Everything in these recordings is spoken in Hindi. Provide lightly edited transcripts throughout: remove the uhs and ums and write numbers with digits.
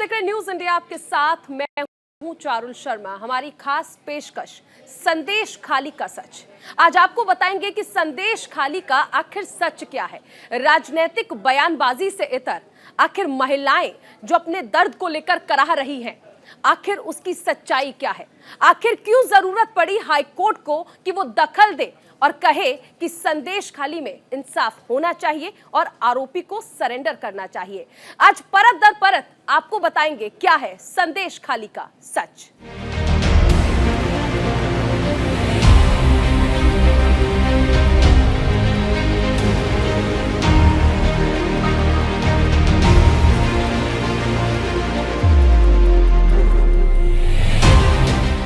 देख रहे हैं न्यूज इंडिया, आपके साथ मैं हूं चारुल शर्मा। हमारी खास पेशकश संदेश खाली का सच। आज आपको बताएंगे कि संदेश खाली का आखिर सच क्या है। राजनीतिक बयानबाजी से इतर आखिर महिलाएं जो अपने दर्द को लेकर कराह रही हैं, आखिर उसकी सच्चाई क्या है। आखिर क्यों जरूरत पड़ी हाईकोर्ट को कि वो दखल दे और कहे कि संदेश खाली में इंसाफ होना चाहिए और आरोपी को सरेंडर करना चाहिए। आज परत दर परत आपको बताएंगे क्या है संदेश खाली का सच।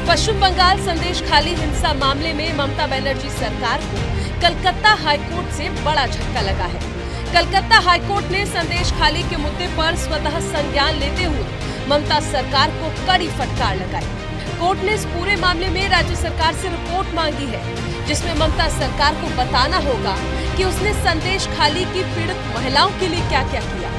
पश्चिम बंगाल संदेश खाली हिंसा मामले में ममता बनर्जी सरकार को कलकत्ता हाईकोर्ट से बड़ा झटका लगा है। कलकत्ता हाईकोर्ट ने संदेश खाली के मुद्दे पर स्वतः संज्ञान लेते हुए ममता सरकार को कड़ी फटकार लगाई। कोर्ट ने इस पूरे मामले में राज्य सरकार से रिपोर्ट मांगी है, जिसमें ममता सरकार को बताना होगा कि उसने संदेश खाली की पीड़ित महिलाओं के लिए क्या क्या किया।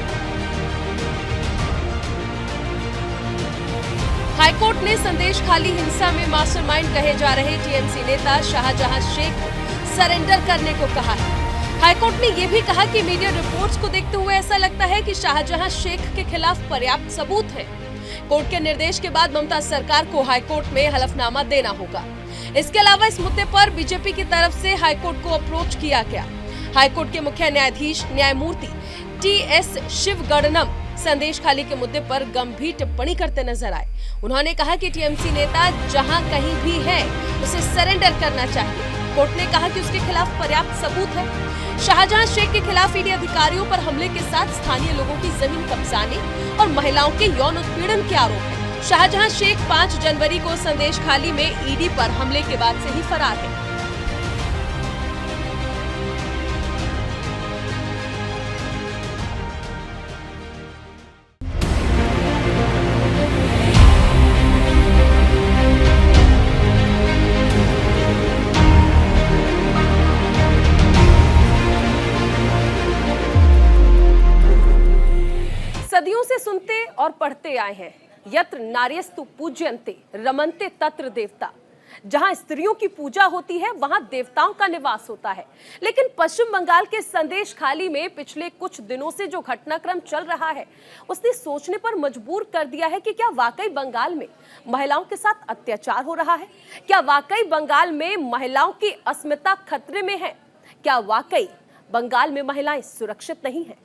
हाईकोर्ट ने संदेश खाली हिंसा में मास्टरमाइंड कहे जा रहे टीएमसी नेता शाहजहां शेख को सरेंडर करने को कहा है। हाईकोर्ट ने यह भी कहा कि मीडिया रिपोर्ट्स को देखते हुए ऐसा लगता है कि शाहजहां शेख के खिलाफ पर्याप्त सबूत है। कोर्ट के निर्देश के बाद ममता सरकार को हाईकोर्ट में हलफनामा देना होगा। इसके अलावा इस मुद्दे पर बीजेपी की तरफ से हाईकोर्ट को अप्रोच किया गया। हाईकोर्ट के मुख्य न्यायाधीश न्यायमूर्ति टी.एस. शिवगणनम संदेश खाली के मुद्दे पर गंभीर टिप्पणी करते नजर आए। उन्होंने कहा कि टीएमसी नेता जहां कहीं भी है उसे सरेंडर करना चाहिए। कोर्ट ने कहा कि उसके खिलाफ पर्याप्त सबूत है। शाहजहां शेख के खिलाफ ईडी अधिकारियों पर हमले के साथ स्थानीय लोगों की जमीन कब्जाने और महिलाओं के यौन उत्पीड़न के आरोप है। शाहजहां शेख 5 जनवरी को संदेश खाली में ईडी पर हमले के बाद से ही फरार है। सदियों से सुनते और पढ़ते आए हैं, यत्र नार्यस्तु पूज्यन्ते रमन्ते तत्र देवता। जहां स्त्रियों की पूजा होती है वहां देवताओं का निवास होता है। लेकिन पश्चिम बंगाल के संदेश खाली में पिछले कुछ दिनों से जो घटनाक्रम चल रहा है, उसने सोचने पर मजबूर कर दिया है कि क्या वाकई बंगाल में महिलाओं के साथ अत्याचार हो रहा है? क्या वाकई बंगाल में महिलाओं की अस्मिता खतरे में है? क्या वाकई बंगाल में महिलाएं सुरक्षित नहीं है?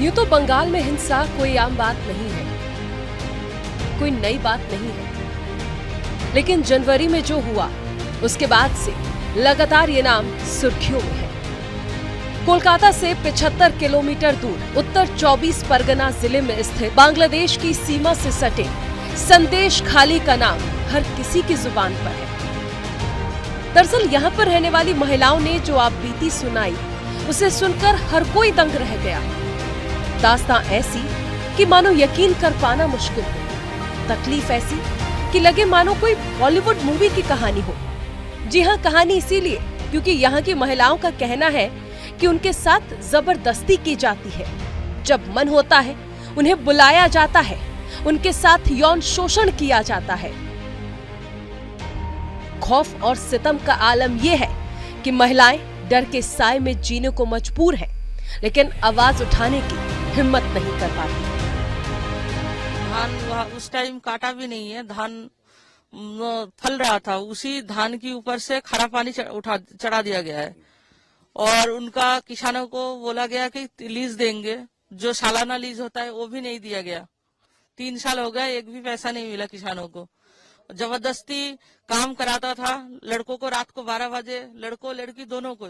यूं तो बंगाल में हिंसा कोई आम बात नहीं है, कोई नई बात नहीं है। लेकिन जनवरी में जो हुआ उसके बाद से लगातार ये नाम सुर्खियों में है। कोलकाता से 75 किलोमीटर दूर उत्तर 24 परगना जिले में स्थित बांग्लादेश की सीमा से सटे संदेश खाली का नाम हर किसी की जुबान पर है। दरअसल यहाँ पर रहने वाली महिलाओं ने जो आप बीती सुनाई, उसे सुनकर हर कोई दंग रह गया। दास्तां ऐसी कि मानो यकीन कर पाना मुश्किल हो। तकलीफ ऐसी कि लगे मानो कोई बॉलीवुड मूवी की कहानी हो। जी हाँ, कहानी इसीलिए क्योंकि यहाँ की महिलाओं का कहना है कि उनके साथ जबरदस्ती की जाती है। जब मन होता है उन्हें बुलाया जाता है, उनके साथ यौन शोषण किया जाता है। खौफ और सितम का आलम यह है कि महिलाएं डर के साए में जीने को मजबूर हैं, लेकिन आवाज उठाने की हिम्मत नहीं कर पाती। धान उस टाइम काटा भी नहीं है, धान फल रहा था, उसी धान के ऊपर से खारा पानी चढ़ा दिया गया है और उनका किसानों को बोला गया कि लीज देंगे। जो सालाना लीज होता है वो भी नहीं दिया गया। 3 साल हो गए, एक भी पैसा नहीं मिला किसानों को। जबरदस्ती काम कराता था लड़कों को। रात को 12 बजे लड़कों लड़की दोनों को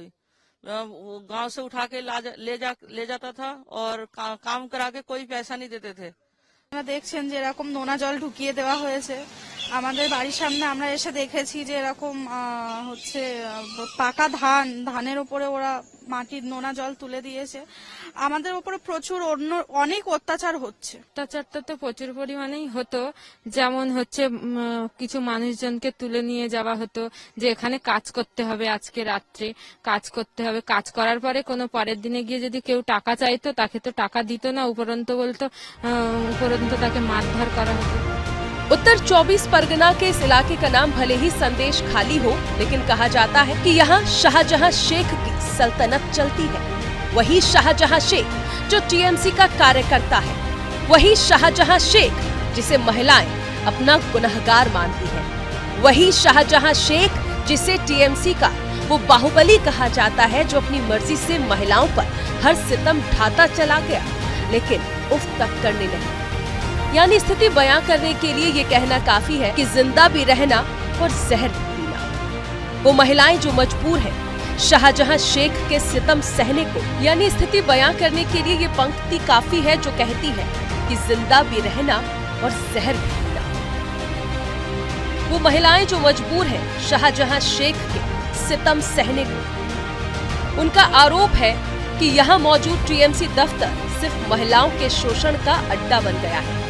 गांव से उठा के ले जाता था और काम करा के कोई पैसा नहीं देते थे। দেখছেন যে এরকম নোনা জল ঢুকিয়ে দেওয়া হয়েছে আমাদের বাড়ির সামনে আমরা এসে দেখেছি যে এরকম হচ্ছে পাকা ধানের উপরে ওরা মাটির নোনা জল তুলে দিয়েছে। আমাদের উপরে প্রচুর অনেক অত্যাচার হচ্ছে। অত্যাচারটা তো প্রচুর পরিমাণেই হতো, যেমন হচ্ছে কিছু মানুষজনকে তুলে নিয়ে যাওয়া হতো যে এখানে কাজ করতে হবে, আজকে রাত্রে কাজ করতে হবে। কাজ করার পরে কোনো পরের দিনে গিয়ে যদি কেউ টাকা চাইতো তাকে তো টাকা দিত না, উপরন্তু বলতো উপরন্তু তাকে মারধর করা হতো। उत्तर 24 परगना के इस इलाके का नाम भले ही संदेश खाली हो, लेकिन कहा जाता है कि यहाँ शाहजहां शेख की सल्तनत चलती है। वही शाहजहां शेख जो टीएमसी का कार्यकर्ता है, वही शाहजहां शेख जिसे महिलाएं अपना गुनहगार मानती हैं, वही शाहजहां शेख जिसे टीएमसी का वो बाहुबली कहा जाता है, जो अपनी मर्जी से महिलाओं पर हर सितम ढाता चला गया, लेकिन उफ तक करने नहीं। यानी स्थिति बयां करने के लिए ये कहना काफी है कि जिंदा भी रहना और जहर भी पीना। वो महिलाएं जो मजबूर है शाहजहां शेख के सितम सहने को, यानी स्थिति बयां करने के लिए ये पंक्ति काफी है जो कहती है कि जिंदा भी रहना और जहर भी पीना। वो महिलाएं जो मजबूर है शाहजहां शेख के सितम सहने को। उनका आरोप है कि यहाँ मौजूद टीएमसी दफ्तर सिर्फ महिलाओं के शोषण का अड्डा बन गया है।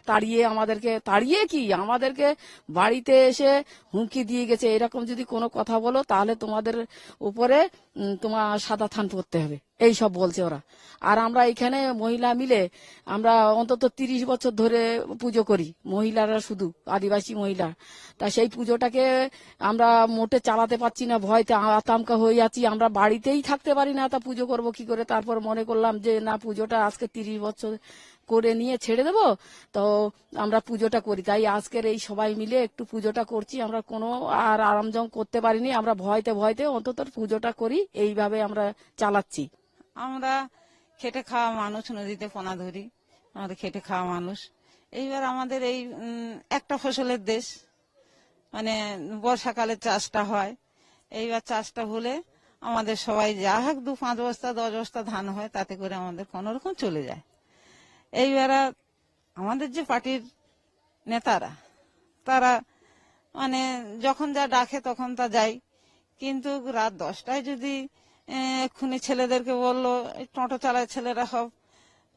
তাড়িয়ে কি আমাদেরকে বাড়িতে এসে হুমকি দিয়ে গেছে, এরকম যদি কোনো কথা বলো তাহলে তোমাদের উপরে তোমার সাদা থান পড়তে হবে, এই সব বলছে ওরা। আর আমরা এখানে মহিলা মিলে আমরা অন্তত 30 বছর ধরে পুজো করি, মহিলারা শুধু আদিবাসী মহিলা। তা সেই পুজোটাকে আমরা মোটে চালাতে পারছি না, ভয়তে আতঙ্কা হয়ে যাচ্ছি। আমরা বাড়িতেই থাকতে পারি না, তা পুজো করব কি করে? তারপর মনে করলাম যে না, পুজোটা আজকে 30 বছর করে নিয়ে ছেড়ে দেব, তো আমরা পুজোটা করি। তাই আজকের এই সবাই মিলে একটু পুজোটা করছি। আমরা কোনো আর আরামজম করতে পারিনি, আমরা ভয়তে অন্তত পুজোটা করি, এইভাবে আমরা চালাচ্ছি। আমরা খেটে খাওয়া মানুষ, নদীতে পোনা ধরি, আমাদের খেটে খাওয়া মানুষ। এইবার আমাদের এই একটা ফসলের দেশ, মানে বর্ষাকালে চাষটা হয়। এইবার চাষটা হলে আমাদের সবাই যা হোক 2-5 বস্তা 10 বস্তা ধান হয়, তাতে করে আমাদের কোনো রকম চলে যায়। এইবার আমাদের যে পার্টির নেতারা, তারা মানে যখন যা ডাকে তখন তা যাই, কিন্তু রাত 10টায় যদি এক্ষুনি ছেলেদেরকে বললো, টোটো চালায় ছেলেরা সব,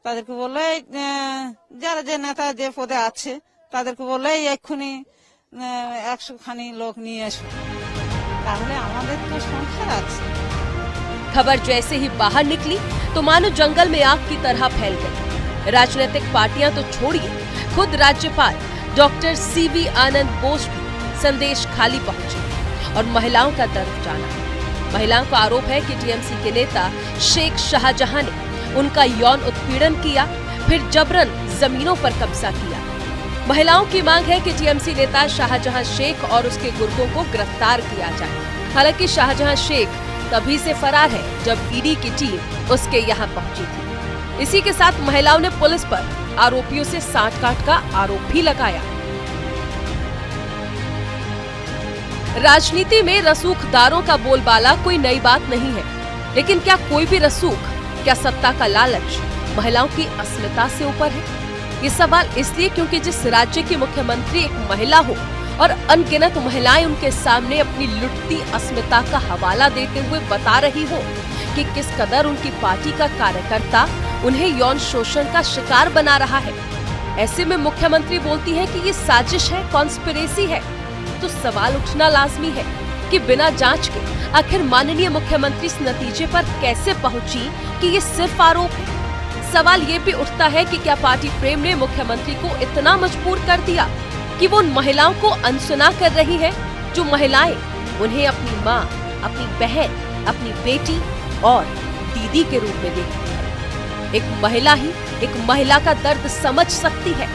তাদেরকে বললো যারা যে নেতা যে পদে আছে তাদেরকে বললো এক্ষুনি 100 খানি লোক নিয়ে এসো, তাহলে আমাদের তো সংসার আছে। खबर जैसे ही बाहर निकली तो मानो जंगल में आग की तरह फैल गई। राजनीतिक पार्टियां तो छोड़िए, खुद राज्यपाल डॉक्टर सीवी आनंद बोस भी संदेश खाली पहुंचे और महिलाओं का दर्द जाना। महिलाओं का आरोप है कि टीएमसी के नेता शेख शाहजहां ने उनका यौन उत्पीड़न किया, फिर जबरन जमीनों पर कब्जा किया। महिलाओं की मांग है कि टीएमसी नेता शाहजहां शेख और उसके गुर्गों को गिरफ्तार किया जाए। हालांकि शाहजहां शेख तभी से फरार है जब ईडी की टीम उसके यहाँ पहुंची थी। इसी के साथ महिलाओं ने पुलिस पर आरोपियों से सांठ-गांठ का आरोप भी लगाया। राजनीति में रसूखदारों का बोलबाला कोई नई बात नहीं है, लेकिन क्या कोई भी रसूख, क्या सत्ता का लालच महिलाओं की अस्मिता से ऊपर है? ये सवाल इसलिए क्योंकि जिस राज्य की मुख्यमंत्री एक महिला हो और अनगिनत महिलाएं उनके सामने अपनी लुटती अस्मिता का हवाला देते हुए बता रही हो कि किस कदर उनकी पार्टी का कार्यकर्ता उन्हें यौन शोषण का शिकार बना रहा है। ऐसे में मुख्यमंत्री बोलती है कि ये साजिश है, कॉन्स्पिरेसी है, तो सवाल उठना लाजमी है कि बिना जांच के आखिर माननीय मुख्यमंत्री इस नतीजे पर कैसे पहुंची कि ये सिर्फ आरोप है। सवाल ये भी उठता है कि क्या पार्टी प्रेम ने मुख्यमंत्री को इतना मजबूर कर दिया कि वो उन महिलाओं को अनसुना कर रही है, जो महिलाएं उन्हें अपनी माँ, अपनी बहन, अपनी बेटी और दीदी के रूप में देखती है। एक महिला ही एक महिला का दर्द समझ सकती है।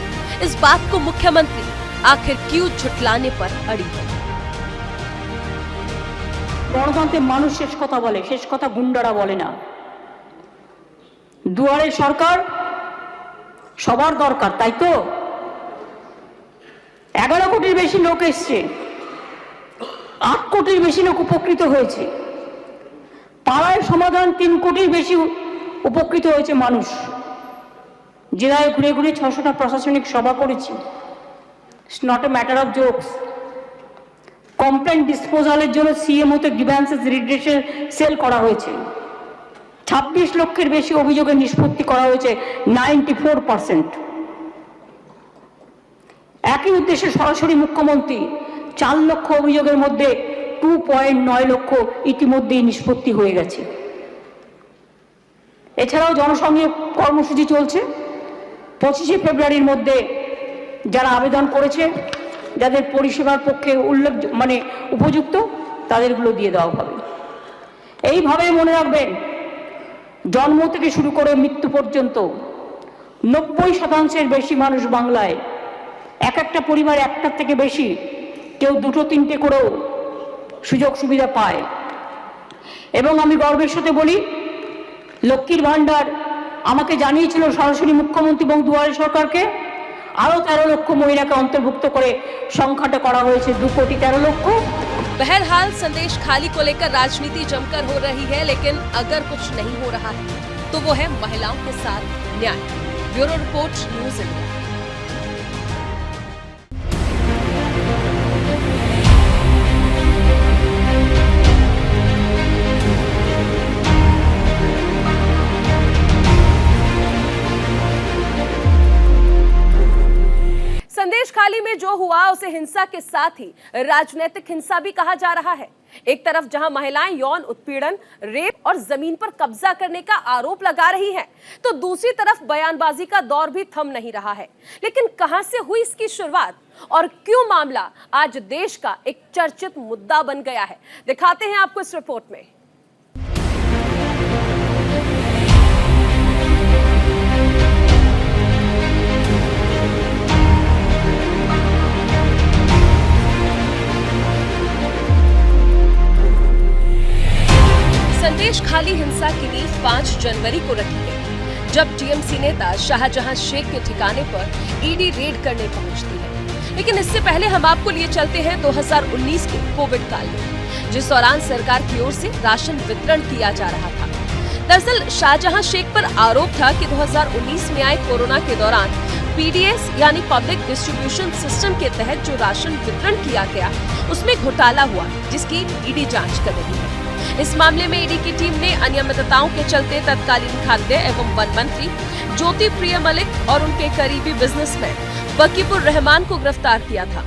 इस बात को मुख्यमंत्री आखिर क्यों झुठलाने पर अड़ी है? গণতন্ত্রে মানুষ শেষ কথা বলে, শেষ কথা গুন্ডারা বলে না। দুয়ারে সরকার সবার দরকার, তাই তো 11 কোটির বেশি লোক এসছে, 8 কোটির বেশি লোক উপকৃত হয়েছে, পাড়ায় সমাধান 3 কোটির বেশি উপকৃত হয়েছে মানুষ। জেলায় ঘুরে ঘুরে 600টা প্রশাসনিক সভা করেছি, It's not a matter of jokes. Complain ডিসপোজালের জন্য সিএমওতে গ্রিভ্যান্সেস রিড্রেশন সেল করা হয়েছে। 26 লক্ষের বেশি অভিযোগের নিষ্পত্তি করা হয়েছে 94%। একই উদ্দেশ্যে সরাসরি মুখ্যমন্ত্রী 4 লক্ষ অভিযোগের মধ্যে 2.9 লক্ষ ইতিমধ্যেই নিষ্পত্তি হয়ে গেছে। এছাড়াও জনসংযোগ কর্মসূচি চলছে। 25শে ফেব্রুয়ারির মধ্যে যারা আবেদন করেছে, যাদের পরিষেবার পক্ষে উপযুক্ত, তাদেরগুলো দিয়ে দেওয়া হবে। এইভাবে মনে রাখবেন, জন্ম থেকে শুরু করে মৃত্যু পর্যন্ত 90% বেশি মানুষ বাংলায়, এক একটা পরিবার একটার থেকে বেশি, কেউ 2-3টে করেও সুযোগ সুবিধা পায়। এবং আমি গর্বের সাথে বলি, লক্ষ্মীর ভান্ডার আমাকে জানিয়েছিল সরাসরি মুখ্যমন্ত্রী এবং দুয়ারে সরকারকে, আরো 13 লক্ষ মহিলাকে অন্তর্ভুক্ত করে সংখ্যাটা করা হয়েছে 2,13,00,000। बहरहाल संदेश खाली को लेकर राजनीति जमकर हो रही है, लेकिन अगर कुछ नहीं हो रहा है तो वो है महिलाओं के साथ न्याय। Bureau report, news India. संदेश खाली में जो हुआ उसे हिंसा के साथ ही राजनीतिक हिंसा भी कहा जा रहा है। एक तरफ जहां महिलाएं यौन उत्पीड़न, रेप और जमीन पर कब्जा करने का आरोप लगा रही हैं, तो दूसरी तरफ बयानबाजी का दौर भी थम नहीं रहा है। लेकिन कहां से हुई इसकी शुरुआत और क्यों मामला आज देश का एक चर्चित मुद्दा बन गया है, दिखाते हैं आपको इस रिपोर्ट में। संदेश खाली हिंसा की नींव 5 जनवरी को रखी गई, जब टीएमसी नेता शाहजहां शेख के ठिकाने पर ईडी रेड करने पहुंचती है। लेकिन इससे पहले हम आपको लिए चलते हैं 2019 के कोविड काल में, जिस दौरान सरकार की ओर से राशन वितरण किया जा रहा था। दरअसल शाहजहां शेख पर आरोप था कि 2019 में आए कोरोना के दौरान पीडीएस यानी पब्लिक डिस्ट्रीब्यूशन सिस्टम के तहत जो राशन वितरण किया गया, उसमें घोटाला हुआ, जिसकी ईडी जांच कर रही है। इस मामले में ईडी की टीम ने अनियमितताओं के चलते तत्कालीन खाद्य एवं वन मंत्री ज्योति प्रिय मलिक और उनके करीबी बिजनेसमैन वकीपुर रहमान को गिरफ्तार किया था।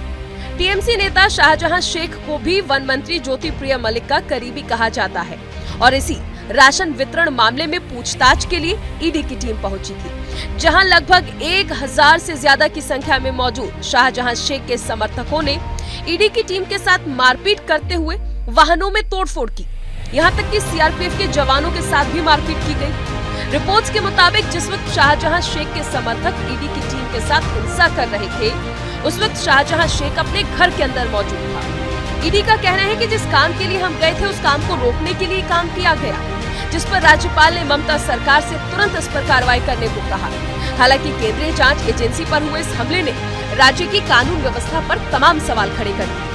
टीएमसी नेता शाहजहां शेख को भी वन मंत्री ज्योति प्रिय मलिक का करीबी कहा जाता है और इसी राशन वितरण मामले में पूछताछ के लिए ईडी की टीम पहुंची थी, जहां लगभग 1000 से ज्यादा की संख्या में मौजूद शाहजहां शेख के समर्थकों ने ईडी की टीम के साथ मारपीट करते हुए वाहनों में तोड़फोड़ की। यहाँ तक कि सीआरपीएफ के जवानों के साथ भी मारपीट की गई। रिपोर्ट्स के मुताबिक जिस वक्त शाहजहां शेख के समर्थक ईडी की टीम के साथ हिंसा कर रहे थे, उस वक्त शाहजहां शेख अपने घर के अंदर मौजूद था। ईडी का कहना है कि जिस काम के लिए हम गए थे, उस काम को रोकने के लिए काम किया गया, जिस पर राज्यपाल ने ममता सरकार से तुरंत इस पर कार्रवाई करने को कहा। हालांकि केंद्रीय जांच एजेंसी पर हुए इस हमले ने राज्य की कानून व्यवस्था पर तमाम सवाल खड़े कर दिए।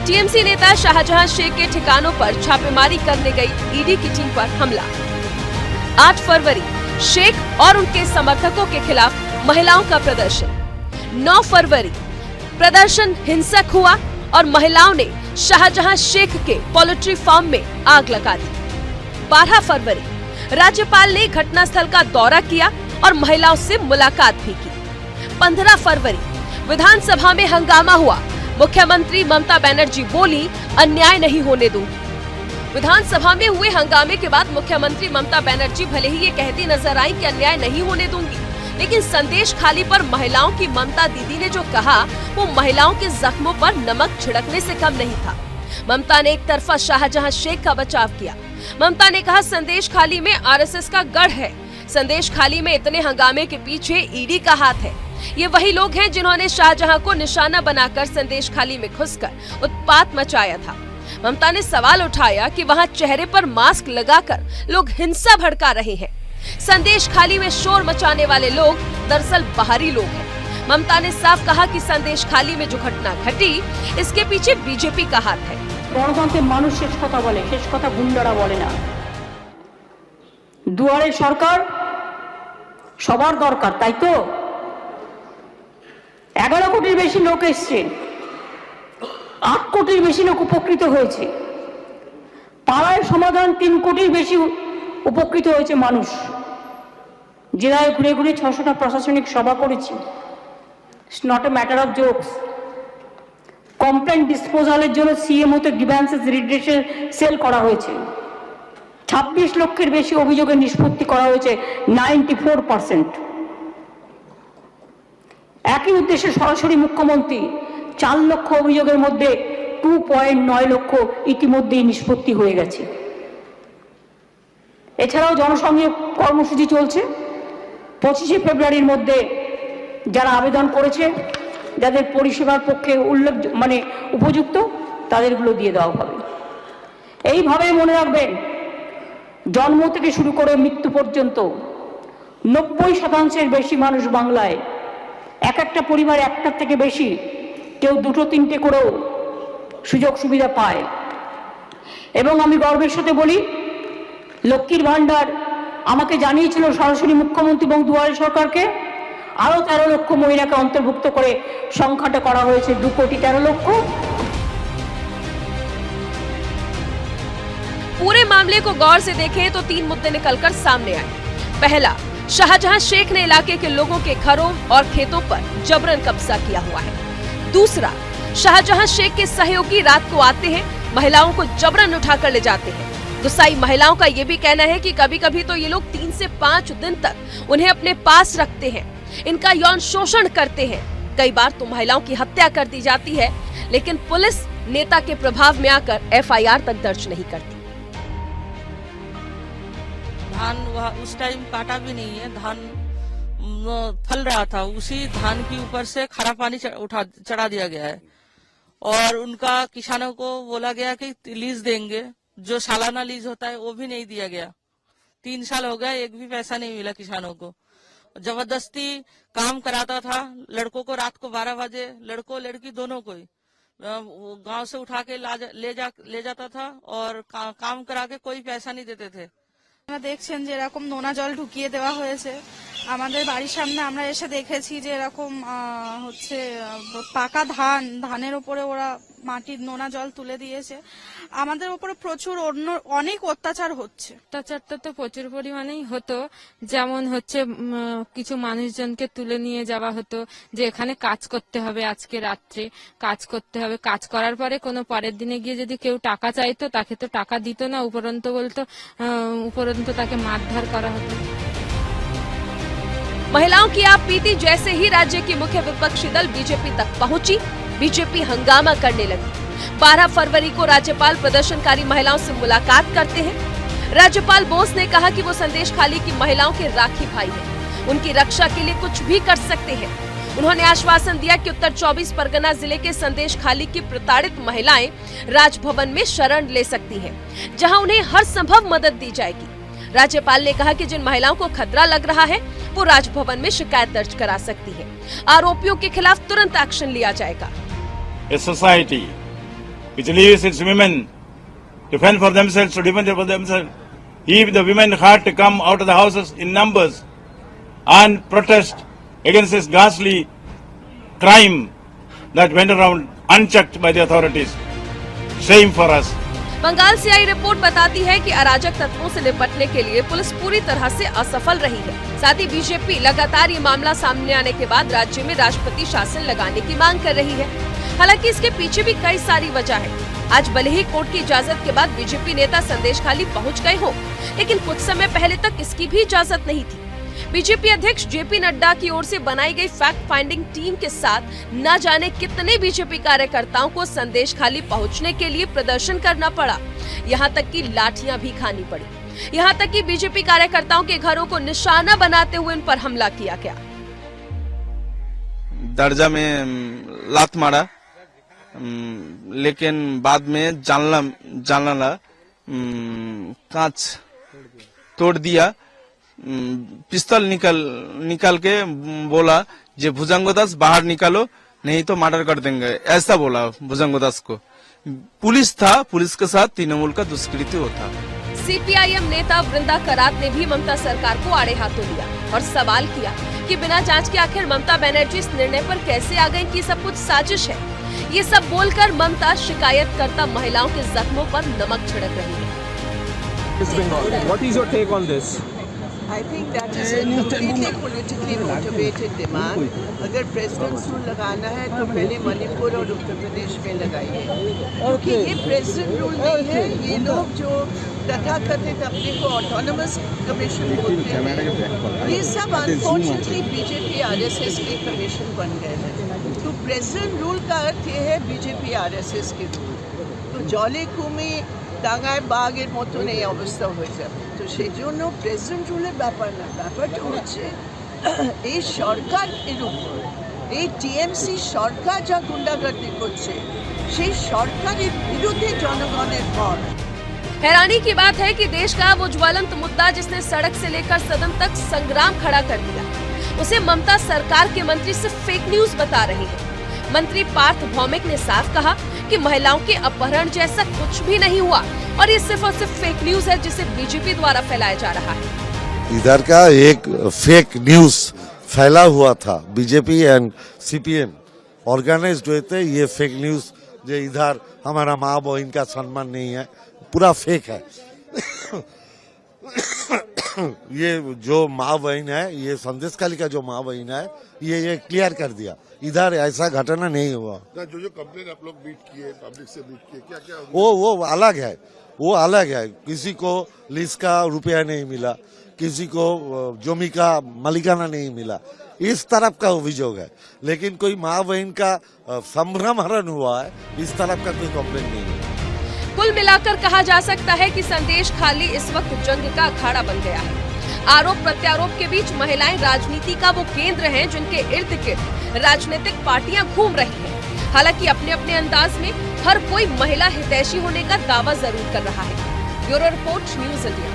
टीएमसी नेता शाहजहां शेख के ठिकानों पर छापेमारी करने गई ईडी की टीम पर हमला। 8 फरवरी शेख और उनके समर्थकों के खिलाफ महिलाओं का प्रदर्शन। 9 फरवरी प्रदर्शन हिंसक हुआ और महिलाओं ने शाहजहां शेख के पोल्ट्री फार्म में आग लगा दी। 12 फरवरी राज्यपाल ने घटनास्थल का दौरा किया और महिलाओं से मुलाकात भी की। 15 फरवरी विधानसभा में हंगामा हुआ। मुख्यमंत्री ममता बनर्जी बोली, अन्याय नहीं होने दूंगी। विधानसभा में हुए हंगामे के बाद मुख्यमंत्री ममता बनर्जी भले ही ये कहती नजर आई कि अन्याय नहीं होने दूंगी, लेकिन संदेश खाली पर महिलाओं की ममता दीदी ने जो कहा, वो महिलाओं के जख्मों पर नमक छिड़कने से कम नहीं था। ममता ने एक तरफा शाहजहां शेख का बचाव किया। ममता ने कहा, संदेश खाली में आरएसएस का गढ़ है। संदेश खाली में इतने हंगामे के पीछे ईडी का हाथ है। ये वही लोग हैं जिन्होंने शाहजहां को निशाना बनाकर संदेश खाली में घुसकर उत्पात मचाया था। ममता ने सवाल उठाया कि वहां चेहरे पर मास्क लगाकर लोग हिंसा भड़का रहे हैं। संदेश खाली में शोर मचाने वाले लोग दरअसल बाहरी लोग हैं। ममता ने साफ कहा कि संदेश खाली में जो घटना घटी, इसके पीछे बीजेपी का हाथ है। গণতন্ত্রের মানুষ শেষ কথা বলে, শেষ কথা গুন্ডারা বলে না। দুয়ারে সরকার সবার দরকার, তাই তো? 11 কোটির বেশি লোক এসছে, 8 কোটির বেশি লোক উপকৃত হয়েছে। পাড়ায় সমাধান 3 কোটির বেশি উপকৃত হয়েছে মানুষ। জেলায় ঘুরে ঘুরে 600টা প্রশাসনিক সভা করেছি। It's not a matter of jokes. Complain ডিসপোজালের জন্য সিএমওতে গ্রিভ্যান্সেস রিড্রেসের সেল করা হয়েছে। 26 লক্ষের বেশি অভিযোগের নিষ্পত্তি করা হয়েছে, 94%। একই উদ্দেশ্যে সরাসরি মুখ্যমন্ত্রী 4 লক্ষ অভিযোগের মধ্যে 2.9 লক্ষ ইতিমধ্যেই নিষ্পত্তি হয়ে গেছে। এছাড়াও জনসংযোগ কর্মসূচি চলছে। 25শে ফেব্রুয়ারির মধ্যে যারা আবেদন করেছে, যাদের পরিষেবার পক্ষে উপযুক্ত, তাদেরগুলো দিয়ে দেওয়া হবে। এইভাবে মনে রাখবেন, জন্ম থেকে শুরু করে মৃত্যু পর্যন্ত 90% বেশি মানুষ বাংলায়, এক একটা পরিবার একটার থেকে বেশি, কেউ 2-3টে করেও সুযোগ সুবিধা পায়। এবং আমি গর্বের সাথে বলি, লক্ষ্মীর ভান্ডার আমাকে জানিয়েছিল সরাসরি মুখ্যমন্ত্রী এবং দুয়ারে সরকারকে, আরো 13 লক্ষ মহিলাকে অন্তর্ভুক্ত করে সংখ্যাটা করা হয়েছে 2,13,00,000। पूरे मामले को गौर से देखें तो 3 मुद्दे निकलकर सामने आए। पहला, शाहजहां शेख ने इलाके के लोगों के घरों और खेतों पर जबरन कब्जा किया हुआ है। दूसरा, शाहजहां शेख के सहयोगी रात को आते हैं, महिलाओं को जबरन उठाकर ले जाते हैं। गुस्साई महिलाओं का ये भी कहना है कि कभी कभी तो ये लोग 3 से 5 दिन तक उन्हें अपने पास रखते हैं, इनका यौन शोषण करते हैं। कई बार तो महिलाओं की हत्या कर दी जाती है, लेकिन पुलिस नेता के प्रभाव में आकर FIR तक दर्ज नहीं करती। धान वह उस टाइम काटा भी नहीं है, धान फल रहा था, उसी धान के ऊपर से खारा पानी चढ़ा दिया गया है। और उनका किसानों को बोला गया कि लीज देंगे, जो सालाना लीज होता है वो भी नहीं दिया गया। 3 साल हो गया, एक भी पैसा नहीं मिला किसानों को। जबरदस्ती काम कराता था लड़कों को, रात को 12 बजे लड़कों लड़की दोनों को गांव से उठा के ले जाता था और काम करा के कोई पैसा नहीं देते थे। আপনারা দেখছেন যে এরকম নোনা জল ঢুকিয়ে দেওয়া হয়েছে আমাদের বাড়ির সামনে। আমরা এসে দেখেছি যে এরকম পাকা ধানের উপরে ওরা মাটির নোনা জল তুলে দিয়েছে। আমাদের উপরে প্রচুর অনেক অত্যাচার হচ্ছে। অত্যাচারটা তো প্রচুর পরিমাণেই হতো, যেমন হচ্ছে কিছু মানুষজনকে তুলে নিয়ে যাওয়া হতো যে এখানে কাজ করতে হবে, আজকে রাত্রে কাজ করতে হবে। কাজ করার পরে কোনো পরের দিনে গিয়ে যদি কেউ টাকা চাইতো, তাকে তো টাকা দিত না, উপরন্তু বলতো, উপরন্তু তাকে মারধর করা হতো। महिलाओं की आप बीती जैसे ही राज्य की मुख्य विपक्षी दल बीजेपी तक पहुंची, बीजेपी हंगामा करने लगी। 12 फरवरी को राज्यपाल प्रदर्शनकारी महिलाओं से मुलाकात करते हैं। राज्यपाल बोस ने कहा कि वो संदेश खाली की महिलाओं के राखी भाई हैं, उनकी रक्षा के लिए कुछ भी कर सकते हैं। उन्होंने आश्वासन दिया कि उत्तर 24 परगना जिले के संदेश खाली की प्रताड़ित महिलाएं राजभवन में शरण ले सकती हैं, जहां उन्हें हर संभव मदद दी जाएगी। राज्यपाल ने कहा कि जिन महिलाओं को खतरा लग रहा है, वो राजभवन में शिकायत दर्ज करा सकती है। आरोपियों के खिलाफ तुरंत एक्शन लिया जाएगा। A society which leaves its women to fend for themselves, to defend for themselves, if the women had to come out of the houses in numbers and protest against this ghastly crime that went around unchecked by the authorities, shame for us. Bengal से आई रिपोर्ट बताती है कि अराजक तत्वों से निपटने के लिए पुलिस पूरी तरह से असफल रही है। साथ ही बीजेपी लगातार ये मामला सामने आने के बाद राज्य में राष्ट्रपति शासन लगाने की मांग कर रही है। हालांकि इसके पीछे भी कई सारी वजह है। आज भले ही कोर्ट की इजाजत के बाद बीजेपी नेता संदेश खाली पहुंच गए हो, लेकिन कुछ समय पहले तक इसकी भी इजाजत नहीं थी। बीजेपी अध्यक्ष जेपी नड्डा की ओर से बनाई गई फैक्ट फाइंडिंग टीम के साथ न जाने कितने बीजेपी कार्यकर्ताओं को संदेश खाली पहुंचने के लिए प्रदर्शन करना पड़ा, यहाँ तक कि लाठियां भी खानी पड़ी। यहाँ तक कि बीजेपी कार्यकर्ताओं के घरों को निशाना बनाते हुए इन पर हमला किया गया। दरजा में लात मारा, लेकिन बाद में जानला कांच तोड़ दिया। पिस्तौल निकाल के बोला जे भुजंगो दास बाहर निकालो, नहीं तो मर्डर कर देंगे, ऐसा बोला भुजंगो दास को। पुलिस था, पुलिस के साथ तृणमूल का दुष्कृत्य होता। CPIM नेता वृंदा करात ने भी ममता सरकार को आड़े हाथों लिया और सवाल किया कि बिना जांच के आखिर ममता बनर्जी इस निर्णय पर कैसे आ गई कि सब कुछ साजिश है। ये सब बोलकर ममता शिकायतकर्ता महिलाओं के जख्मों पर नमक छिड़क रही है। What is your take on this? I think that is a completely politically motivated demand. अगर प्रेसिडेंट रूल लगाना है तो पहले मणिपुर और उत्तर प्रदेश में लगाइए, क्योंकि ये प्रेसिडेंट रूल नहीं है। ये लोग जो तथाकथित अपने को ऑटोनमस कमीशन बोलते हैं, ये सब अनफॉर्चुनेटली बीजेपी आरएसएस के कमीशन बन गए हैं। तो प्रेसिडेंट रूल का अर्थ ये है बीजेपी आरएसएस के रूल। तो जले कुमी টাঙায় বাঘের মতন এই অবস্থা হয়ে যাবে। তো সেই জন্য প্রেসিডেন্ট রুলের ব্যাপার না, ব্যাপারটা হচ্ছে এই সরকারের উপর, এই টিএমসি সরকার যা গুন্ডাগর্দি করছে সেই সরকারের বিরুদ্ধে জনগণের মত। हैरानी की बात है कि देश का वो ज्वलंत मुद्दा जिसने सड़क से लेकर सदन तक संग्राम खड़ा कर दिया, उसे ममता सरकार के मंत्री सिर्फ फेक न्यूज बता रहे हैं। मंत्री पार्थ भौमिक ने साफ कहा कि महिलाओं के अपहरण जैसा कुछ भी नहीं हुआ और ये सिर्फ और सिर्फ फेक न्यूज है जिसे बीजेपी द्वारा फैलाया जा रहा है। इधर का एक फेक न्यूज फैला हुआ था, बीजेपी एंड सीपीएम ऑर्गेनाइज्ड हुए थे। ये फेक न्यूज जो इधर हमारा माँ बहन का सम्मान नहीं है, पूरा फेक है। ये जो माँ बहन है, ये संदेशखाली का जो माँ बहन है, ये क्लियर कर दिया, इधर ऐसा घटना नहीं हुआ। जो कंप्लेन आप लोग बीट किए, पब्लिक से बीट किए, क्या क्या वो अलग है, वो अलग है। किसी को लीज का रुपया नहीं मिला, किसी को जमी का मालिकाना नहीं मिला, इस तरफ का अभियोग है। लेकिन कोई माँ बहन का संभ्रमहरण हुआ है, इस तरफ का कोई कंप्लेन नहीं है। कुल मिलाकर कहा जा सकता है कि संदेश खाली इस वक्त जंग का अखाड़ा बन गया है। आरोप प्रत्यारोप के बीच महिलाएं राजनीति का वो केंद्र हैं जिनके इर्द गिर्द राजनीतिक पार्टियां घूम रही हैं। हालांकि अपने अपने अंदाज में हर कोई महिला हितैषी होने का दावा जरूर कर रहा है। Bureau report, news India.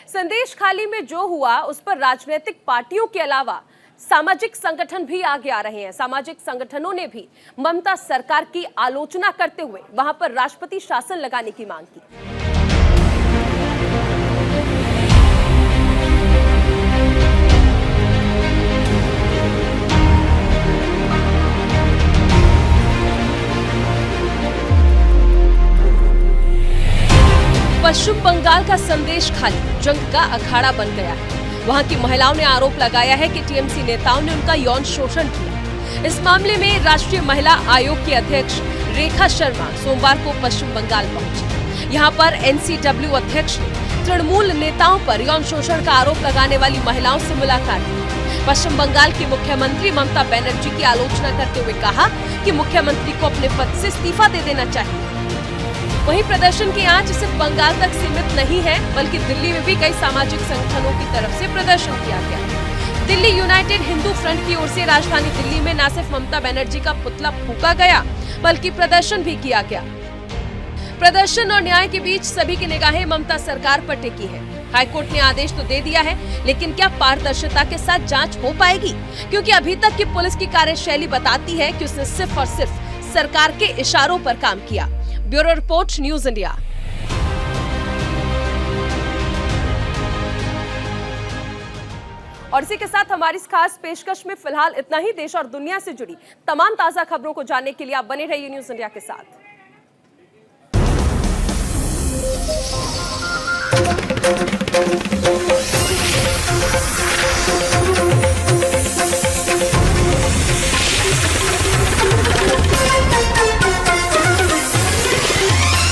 संदेश खाली में जो हुआ उस पर राजनीतिक पार्टियों के अलावा सामाजिक संगठन भी आगे आ रहे हैं। सामाजिक संगठनों ने भी ममता सरकार की आलोचना करते हुए वहां पर राष्ट्रपति शासन लगाने की मांग की। पश्चिम बंगाल का संदेश खाली जंग का अखाड़ा बन गया है। वहां की महिलाओं ने आरोप लगाया है कि टीएमसी नेताओं ने उनका यौन शोषण किया। इस मामले में राष्ट्रीय महिला आयोग की अध्यक्ष रेखा शर्मा सोमवार को पश्चिम बंगाल पहुंची। यहां पर एनसीडब्ल्यू अध्यक्ष ने तृणमूल नेताओं पर यौन शोषण का आरोप लगाने वाली महिलाओं से मुलाकात की। पश्चिम बंगाल की मुख्यमंत्री ममता बनर्जी की आलोचना करते हुए कहा कि मुख्यमंत्री को अपने पद से इस्तीफा दे देना चाहिए। वहीं प्रदर्शन की आंच सिर्फ बंगाल तक सीमित नहीं है, बल्कि दिल्ली में भी कई सामाजिक संगठनों की तरफ से प्रदर्शन किया गया। दिल्ली यूनाइटेड हिंदू फ्रंट की ओर से राजधानी दिल्ली में न सिर्फ ममता बनर्जी का पुतला फूंका गया, बल्कि प्रदर्शन भी किया गया। प्रदर्शन और न्याय के बीच सभी की निगाहें ममता सरकार पर टिकी है। हाईकोर्ट ने आदेश तो दे दिया है, लेकिन क्या पारदर्शिता के साथ जांच हो पाएगी? क्योंकि अभी तक की पुलिस की कार्यशैली बताती है कि उसने सिर्फ और सिर्फ सरकार के इशारों पर काम किया। Bureau report, news India. और इसी के साथ हमारी इस खास पेशकश में फिलहाल इतना ही। देश और दुनिया से जुड़ी तमाम ताजा खबरों को जानने के लिए आप बने रहिए न्यूज़ इंडिया के साथ।